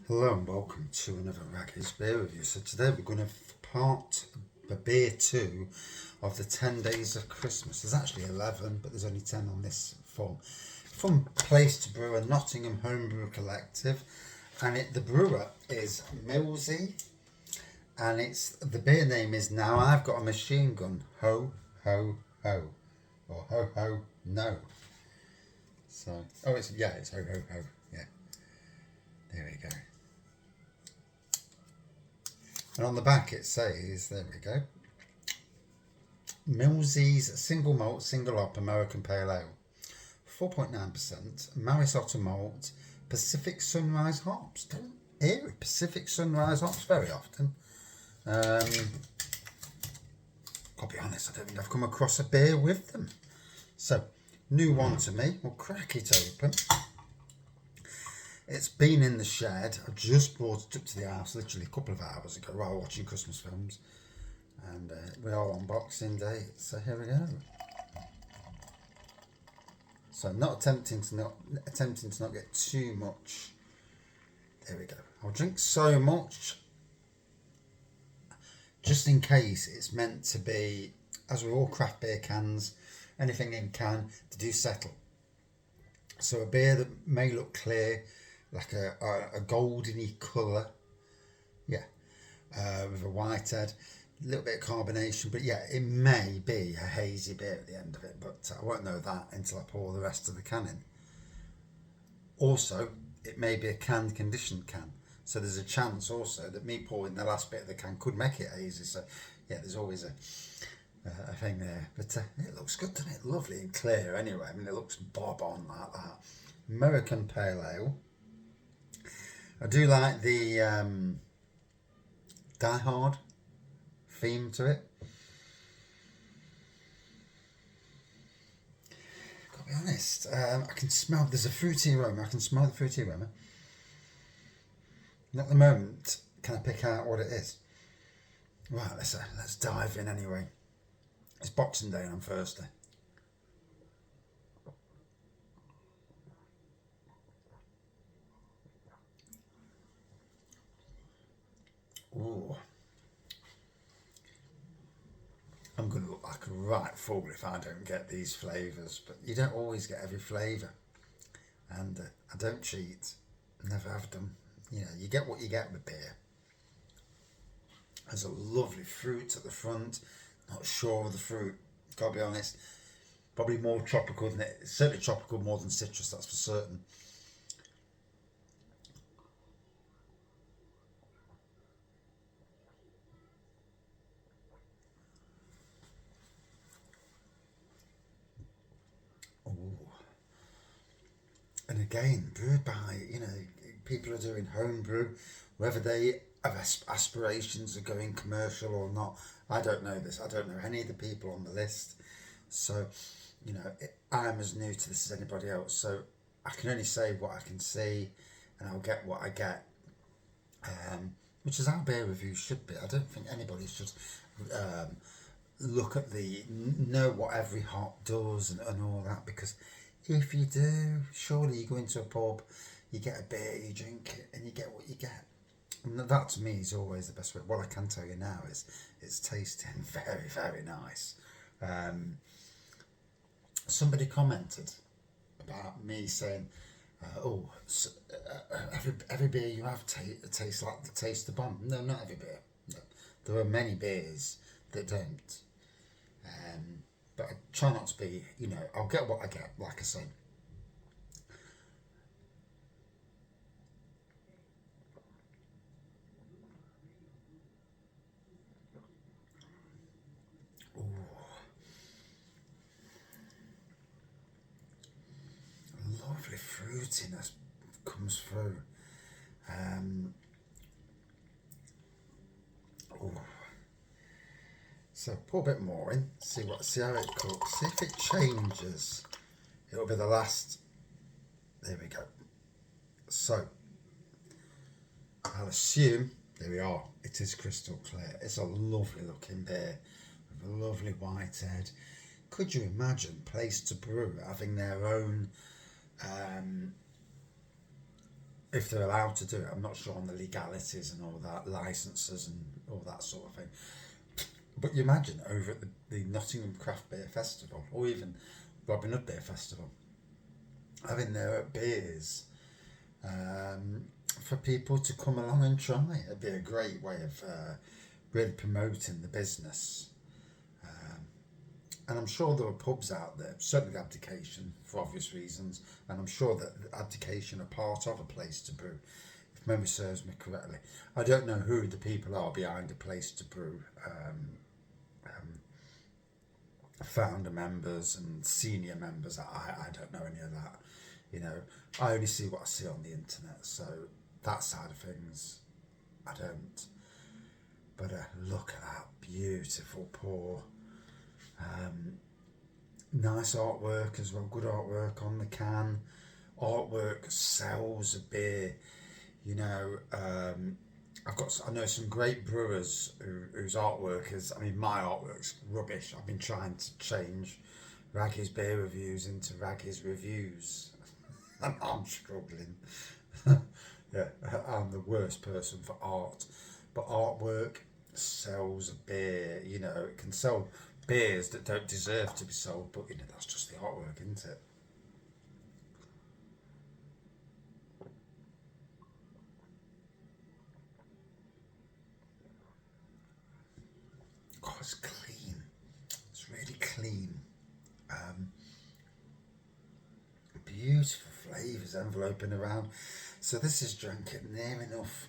Hello and welcome to another Wraggys Beer Review. So today we're going to part the beer 2 of the 10 days of Christmas. There's actually 11, but there's only 10 on this form. From Place to Brew, a Nottingham Homebrew Collective, and the brewer is Millsy, and the beer name is Now I've Got a Machine Gun, Ho Ho Ho, or Ho Ho No. So it's Ho Ho Ho, yeah. There we go. And on the back it says, there we go, Millsy's Single Malt, Single Hop American Pale Ale. 4.9%, Maris Otter Malt, Pacific Sunrise Hops. Don't hear it, Pacific Sunrise Hops very often. I'll be honest, I don't think I've come across a beer with them. So, new one to me. We'll crack it open. It's been in the shed. I just brought it up to the house literally a couple of hours ago while watching Christmas films. And we are on Boxing Day, so here we go. So attempting to not get too much. There we go. I'll drink so much just in case it's meant to be, as with all craft beer cans, anything in can, to do settle. So a beer that may look clear, like a goldeny colour, with a white head, a little bit of carbonation, but yeah, it may be a hazy beer at the end of it, but I won't know that until I pour the rest of the can in. Also, it may be a canned conditioned can, so there's a chance also that me pouring the last bit of the can could make it hazy, so yeah, there's always a thing there, but it looks good, doesn't it? Lovely and clear anyway. I mean, it looks bob on like that. American Pale Ale. I do like the Die Hard theme to it. Gotta be honest, I can smell, there's a fruity aroma, I can smell the fruity aroma. And at the moment, can I pick out what it is? Right, let's dive in anyway. It's Boxing Day on Thursday. Ooh. I'm going to look like a right fool if I don't get these flavours, but you don't always get every flavour. And I don't cheat, never have done. You know, you get what you get with beer. There's a lovely fruit at the front, not sure of the fruit, gotta be honest. Probably more tropical than it, certainly tropical more than citrus, that's for certain. Ooh. And again, brewed by, people are doing homebrew, whether they have aspirations of going commercial or not. I don't know this. I don't know any of the people on the list. So, I'm as new to this as anybody else. So I can only say what I can see, and I'll get what I get. Which is how beer reviews should be. I don't think anybody should look at know what every hop does and all that, because if you do, surely you go into a pub, you get a beer, you drink it, and you get what you get. And that to me is always the best way. What I can tell you now is it's tasting very, very nice. Somebody commented about me saying, every beer you have tastes like the taste of bomb. No, not every beer. No. There are many beers that don't. But I try not to be, I'll get what I get, like I say. Ooh. Lovely fruitiness comes through. So pour a bit more in, see how it cooks. See if it changes, it'll be the last. There we go. So I'll assume, there we are, it is crystal clear. It's a lovely looking beer with a lovely white head. Could you imagine Place to Brew having their own if they're allowed to do it. I'm not sure on the legalities and all that, licenses and all that sort of thing. But you imagine over at the Nottingham Craft Beer Festival, or even Robin Hood Beer Festival, having their beers for people to come along and try. It'd be a great way of really promoting the business. And I'm sure there are pubs out there, certainly Abdication for obvious reasons, and I'm sure that Abdication are part of a Place to Brew, if memory serves me correctly. I don't know who the people are behind a Place to Brew, founder members and senior members. I don't know any of that. You know, I only see what I see on the internet, so that side of things, I don't. But look at that beautiful pour. Nice artwork as well, good artwork on the can. Artwork sells a beer. You know, I know some great brewers whose artwork is, I mean, my artwork's rubbish. I've been trying to change Wraggys Beer Reviews into Wraggys Reviews. And I'm struggling. Yeah, I'm the worst person for art. But artwork sells a beer. You know, it can sell beers that don't deserve to be sold, but you know, that's just the artwork, isn't it? Oh, it's clean. It's really clean. Beautiful flavours enveloping around. So this is drank at near enough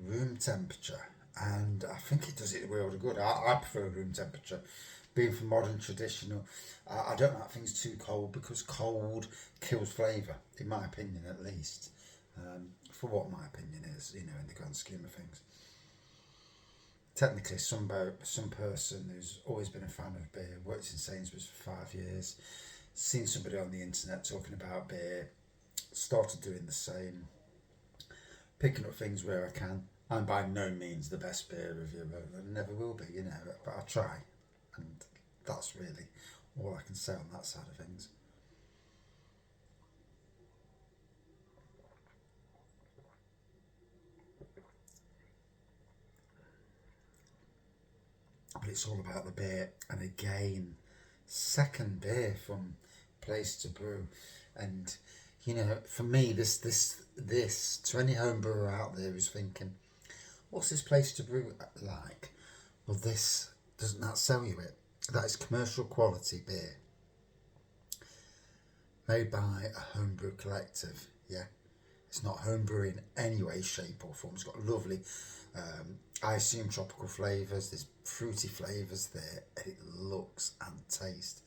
room temperature, and I think it does it a world of good. I prefer room temperature. Being from modern traditional, I don't like things too cold because cold kills flavour, in my opinion at least. For what my opinion is, you know, in the grand scheme of things. Technically, some person who's always been a fan of beer, worked in Sainsbury's for 5 years, seen somebody on the internet talking about beer, started doing the same, picking up things where I can. I'm by no means the best beer reviewer, and never will be, you know, but I try, and that's really all I can say on that side of things. But it's all about the beer, and again, second beer from Place to Brew, and you know, for me, this to any home brewer out there who's thinking, what's this Place to Brew like? Well, this doesn't that sell you it? That is commercial quality beer made by a homebrew collective. Yeah, it's not homebrew in any way, shape or form. It's got lovely, I assume, tropical flavours. There's fruity flavours there. It looks and tastes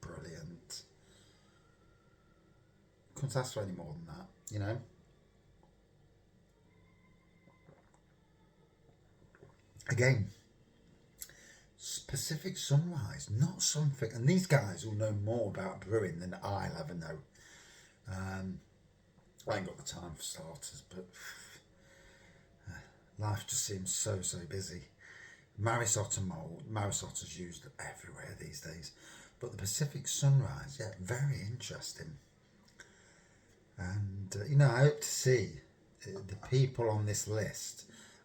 brilliant. Couldn't ask for any more than that, you know. Again, Pacific Sunrise, not something, and these guys will know more about brewing than I'll ever know. I ain't got the time for starters, but life just seems so busy. Maris Otter mould, Maris Otter's used everywhere these days, but the Pacific Sunrise, yeah, very interesting. And you know, I hope to see the people on this list.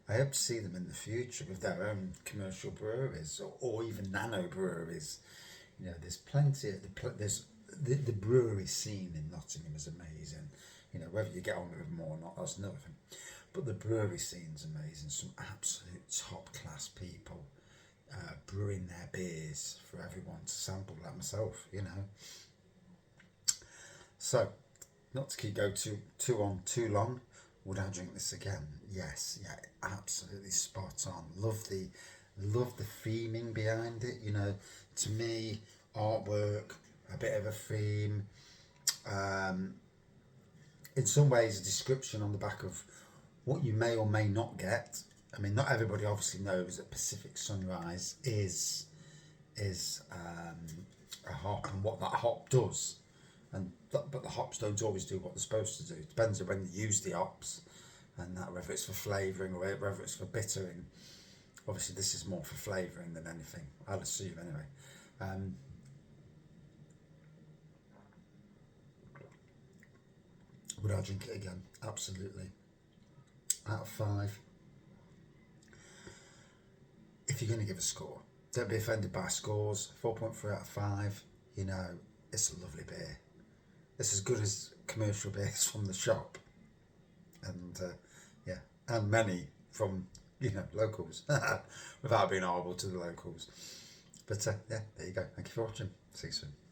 I hope to see them in the future with their own commercial breweries or even nano breweries. You know, there's plenty of there's the brewery scene in Nottingham is amazing. You know, whether you get on with them or not, that's another thing. But the brewery scene's amazing. Some absolute top class people brewing their beers for everyone to sample, like myself. You know. So, not to keep go too long. Would I drink this again? Yes, yeah, absolutely spot on. Love the theming behind it. You know, to me, artwork, a bit of a theme. In some ways, a description on the back of what you may or may not get. I mean, not everybody obviously knows that Pacific Sunrise is a hop and what that hop does. But the hops don't always do what they're supposed to do. It depends on when you use the hops, and that whether it's for flavouring or whether it's for bittering. Obviously, this is more for flavouring than anything, I'd assume anyway. Would I drink it again? Absolutely. out of 5. If you're going to give a score, don't be offended by scores. 4.3 out of 5. You know, it's a lovely beer. It's as good as commercial beers from the shop, and yeah, and many from locals, without being horrible to the locals. But yeah, there you go. Thank you for watching. See you soon.